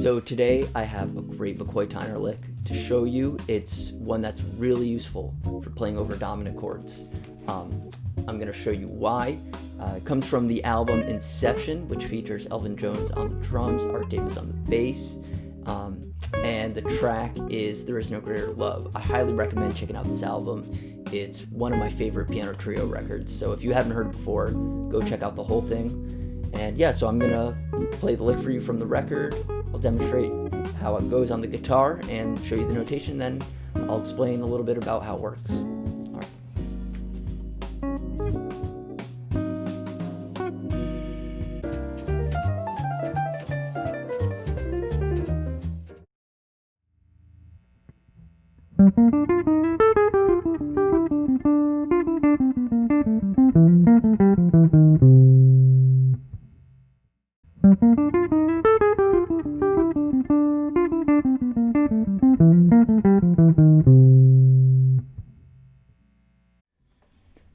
So today I have a great McCoy Tyner lick to show you. It's one that's really useful for playing over dominant chords. I'm going to show you why. It comes from the album Inception, which features Elvin Jones on the drums, Art Davis on the bass, and the track is There Is No Greater Love. I highly recommend checking out this album. It's one of my favorite piano trio records, so if you haven't heard it before, go check out the whole thing. And yeah, so I'm gonna play the lick for you from the record. I'll demonstrate how it goes on the guitar and show you the notation, then I'll explain a little bit about how it works. All right.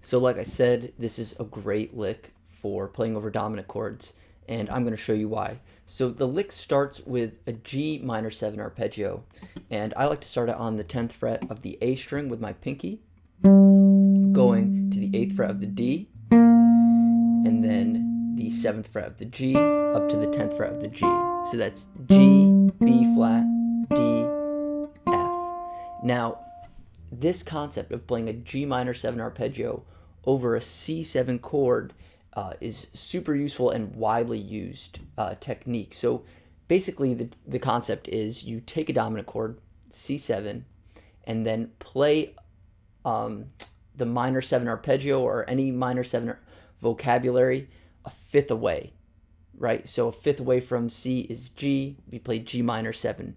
So like I said, this is a great lick for playing over dominant chords, and I'm going to show you why. So the lick starts with a G minor 7 arpeggio, and I like to start it on the 10th fret of the A string with my pinky, going to the 8th fret of the D, and then the 7th fret of the G, up to the 10th fret of the G. So that's G, B flat, D, F. Now, this concept of playing a G minor 7 arpeggio over a C7 chord is super useful and widely used technique. So basically the concept is you take a dominant chord, C7, and then play the minor 7 arpeggio or any minor 7 vocabulary a fifth away, right? So a fifth away from C is G, we play G minor 7.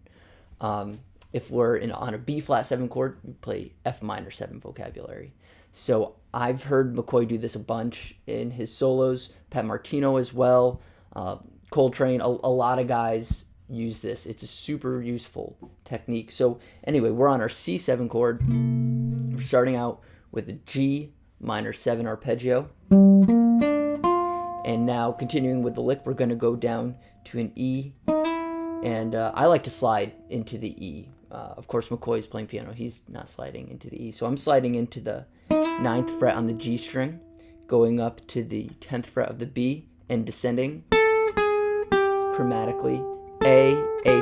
If we're on a B flat 7 chord, we play F minor 7 vocabulary. So I've heard McCoy do this a bunch in his solos, Pat Martino as well, Coltrane, a lot of guys use this. It's a super useful technique. So anyway, we're on our C7 chord. We're starting out with a G minor 7 arpeggio. And now continuing with the lick, we're going to go down to an E. And I like to slide into the E. Of course, McCoy is playing piano. He's not sliding into the E. So I'm sliding into the 9th fret on the G string, going up to the 10th fret of the B, and descending chromatically A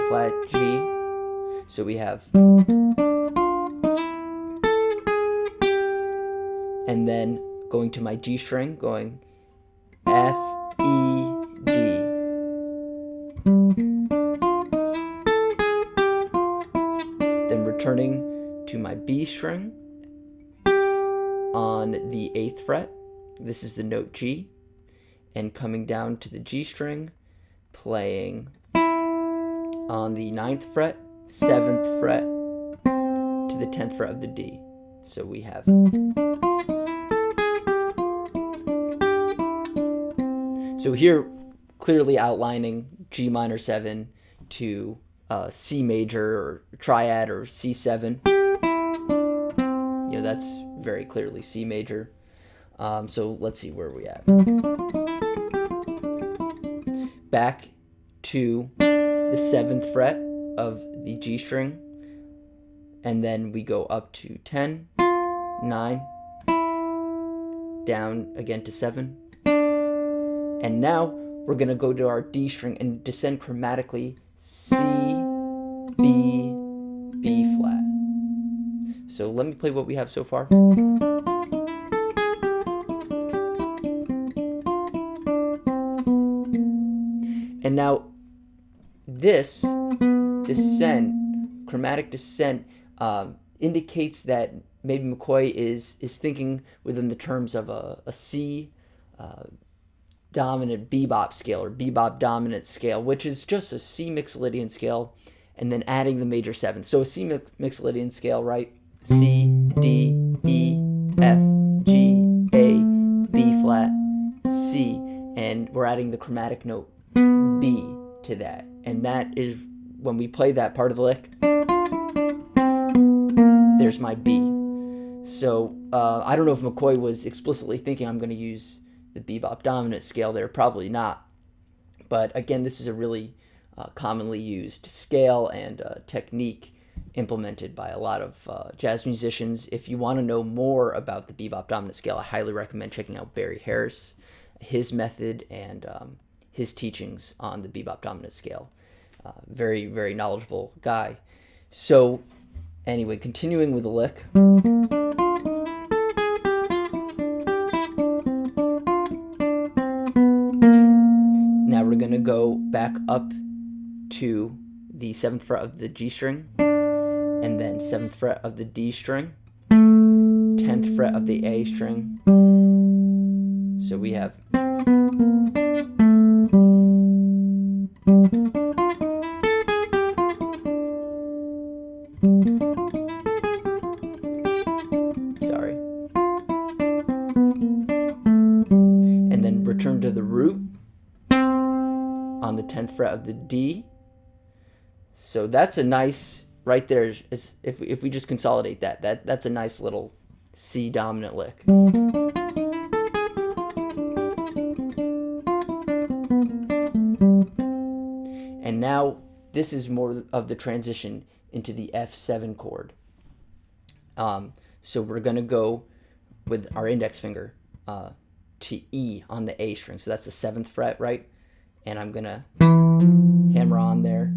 flat, G. So we have, and then going to my G string, going F, E, D. Then returning to my B string on the 8th fret. This is the note G, and coming down to the G string, playing on the 9th fret, 7th fret to the 10th fret of the D. So we have, so here clearly outlining G minor 7 to C major or triad or C7. That's very clearly C major. So let's see where we at. Back to the 7th fret of the G string, and then we go up to 10, 9, down again to 7, and now we're going to go to our D string and descend chromatically C, B, B flat. So let me play what we have so far. And now this descent, chromatic descent, indicates that maybe McCoy is thinking within the terms of a C dominant bebop scale or bebop dominant scale, which is just a C Mixolydian scale and then adding the major 7th. So a C Mixolydian scale, right? C, D, E, F, G, A, B flat, C, and we're adding the chromatic note B to that. And that is, when we play that part of the lick, there's my B. So I don't know if McCoy was explicitly thinking I'm going to use the bebop dominant scale there, probably not. But again, this is a really commonly used scale and technique implemented by a lot of jazz musicians. If you want to know more about the bebop dominant scale, I highly recommend checking out Barry Harris, his method, and his teachings on the bebop dominant scale. Very, very knowledgeable guy. So anyway, continuing with the lick. Now we're going to go back up to the 7th fret of the G string, and then 7th fret of the D string, 10th fret of the A string. So we have and then return to the root on the 10th fret of the D. So that's a nice, right there, is if we just consolidate that's a nice little C dominant lick. And now this is more of the transition into the F7 chord. So we're going to go with our index finger to E on the A string. So that's the 7th fret, right? And I'm going to hammer on there,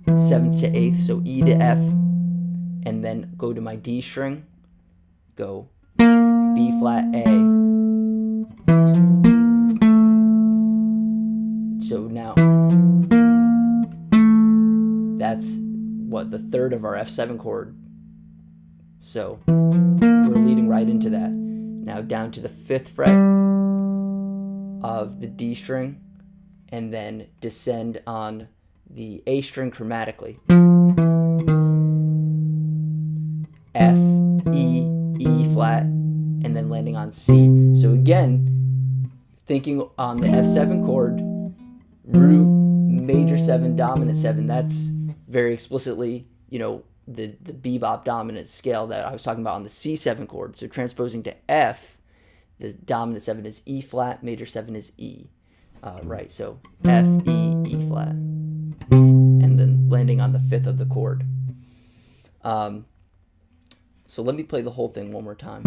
7th to 8th, so E to F, and then go to my D string, go B flat A. So now that's what, the 3rd of our F7 chord. So we're leading right into that. Now down to the 5th fret of the D string, and then descend on the A string chromatically. F, E, E flat, and then landing on C. So again, thinking on the F7 chord, root, major 7, dominant 7, that's very explicitly, the bebop dominant scale that I was talking about on the C7 chord. So transposing to F, the dominant 7 is E flat, major 7 is E. Right, so F, E, E flat, and then landing on the 5th of the chord. So let me play the whole thing one more time.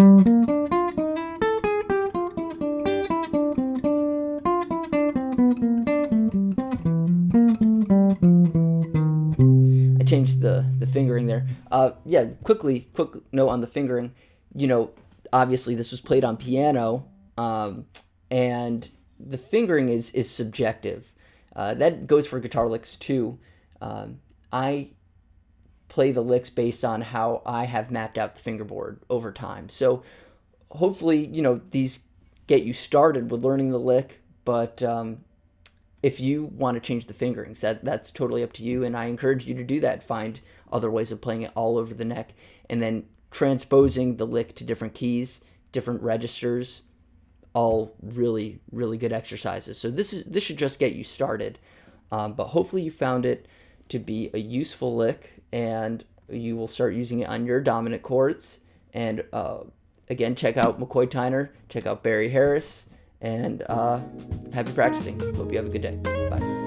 I changed the fingering there. Quick note on the fingering. Obviously this was played on piano, and the fingering is subjective. That goes for guitar licks too. I play the licks based on how I have mapped out the fingerboard over time. So hopefully, these get you started with learning the lick, but if you want to change the fingerings, that's totally up to you, and I encourage you to do that. Find other ways of playing it all over the neck, and then transposing the lick to different keys, different registers, all really, really good exercises. So this should just get you started, but hopefully you found it to be a useful lick, and you will start using it on your dominant chords. And again, check out McCoy Tyner, check out Barry Harris, and happy practicing. Hope you have a good day. Bye.